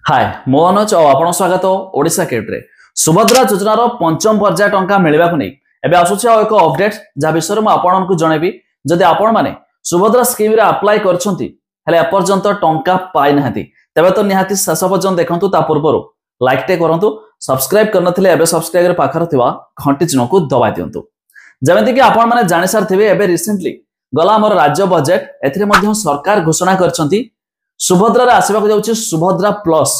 हाय मो अनुज और आपण स्वागत ओडिशा केट्रे सुभद्रा योजनार पंचम पर्याय टंका मिलवा नहीं एबे आसुछि एक अपडेट जहाँ विषय में आपको जनइबी जदि आपण माने सुभद्रा स्कीम रे अप्लाई करछंती हेले एपर्यंत टंका पाई नाहंती तबे तो निहाती शेष पर्यंत देखंतु ता पूर्व लाइक टे करंतु सब्सक्राइब करनथिले एबे सब्सक्राइब पाखर थिबा घंटी चिन्ह को दबाई दियंतु जेमिति कि आपण माने जानि सारथिबे एबे रिसेंटली गला हमर राज्य बजेट एथिरे मध्ये सरकार घोषणा करछंती सुभद्रा रे आसीबाक जाउछि सुभद्रा प्लस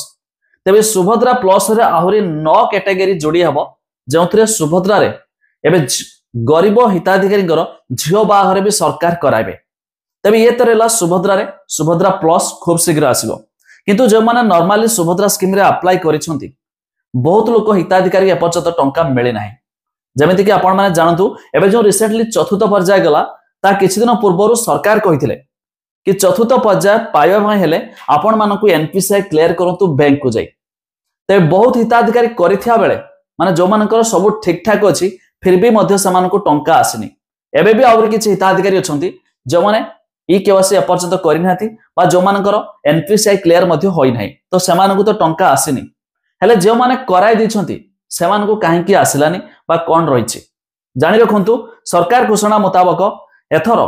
तेबे सुभद्रा प्लस रे आहुरी 9 कैटेगरी जोड़ी हबो जोंथरे सुभद्रा रे एबे गरीब हिताधिकारी झियो बाहर भी सरकार कराइबे तेबे ये तरह सुभद्रा रे सुभद्रा प्लस खूब शीघ्र आसीबो किंतु जो माने नॉर्मली सुभद्रा स्कीम रे अप्लाई करिसंती बहुत लोक हिताधिकारी एपर्यंत टंका मिले नाही जेमिति कि आपण माने जानतु एबे जो रिसेंटली चतुर्थ पर्याय गला ता किछि दिन पूर्व सरकार कहिथिले कि चतुर्थ पर्याय पाइबा भाई हेले आपण मानकु एनपीसीआई क्लियर करंतु बैंक को जाई ते बहुत हिताधिकारी करिथिया बेले माने जो मानकर सब ठीक ठाक अछि फिर भी मध्य समानकु टंका आसिनी एबे भी आउर किछि हिताधिकारी अछंती जो माने ई केवासी एपर्यंत करि नाथि बा जो मानकर एनपीसीआई क्लियर मध्य होई नाही तो समानकु तो टंका आसिनी हेले जो माने कराई दिछंती समानकु काहे कि आसिलानी बा कोन रहिछि जानि रखंतु सरकार घोषणा मुताबिक एथरो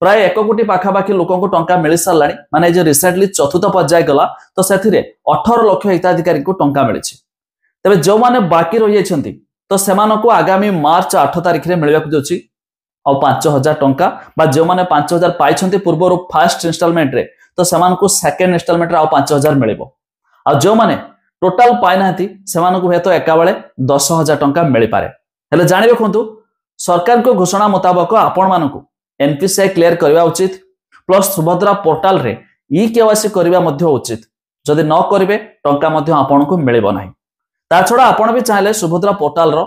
प्राय 1 कोटी पाखापाखि लोक टंका मिल सारा माने जो रिसेंटली चतुर्थ पर्याय गला तो से 18 लाख हिताधिकारी को टंका मिली तेज जो मैंने बाकी रही जाती तो सेमानकु आगामी मार्च 8 तारिख में मिलवा जाऊँगी आ 5000 टंका जो मैंने 5000 पाई पूर्व फास्ट इनस्टॉलमेंट रे तो सेमानकु सेकेंड इनस्टॉलमेंट रे आ 5000 मिलिबो आ जो मैंने टोटाल पाई नाहंती सेमानकु हेतु एका बेले 10000 टंका मिल पारे हेले जानि रखंतु सरकार को घोषणा मुताबिक आपण मानकु एनपीसीआई क्लियर करवा उचित प्लस सुभद्रा पोर्टाल रे ई केवासी करवा मध्य उचित जदि न करिवे टंका मध्य आपनको मिलिबो नाही ता छडा आपण भी चाहले सुभद्रा पोर्टाल रो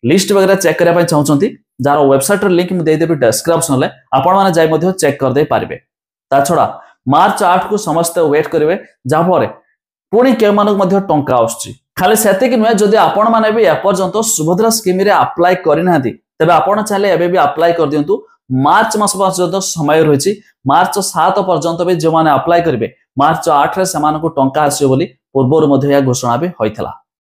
लिस्ट वगैरह चेक करबा पय चाहउछंती जार वेबसाइट रो लिंक मु दे देबी डिस्क्रिप्शन ले आपण माने जाय मध्य चेक कर दे पारिबे ता छडा मार्च 8 को समस्त वेट करिवे जा भरे पुणी के मानक मध्य टंका आउछि खाली सेते कि नुए जदि आपण माने भी एपर्यंत सुभद्रा स्कीम रे अप्लाई करि नाहंती तबे आपण चाहले एबे भी अप्लाई कर दियंतु मार्च मास पर्यंत समय रही मार्च 7 पर्यंत भी जो मैंने अप्लाई करेंगे मार्च 8 रे सेमानकु टंका आसियो बोली पूर्व घोषणा भी होइथला।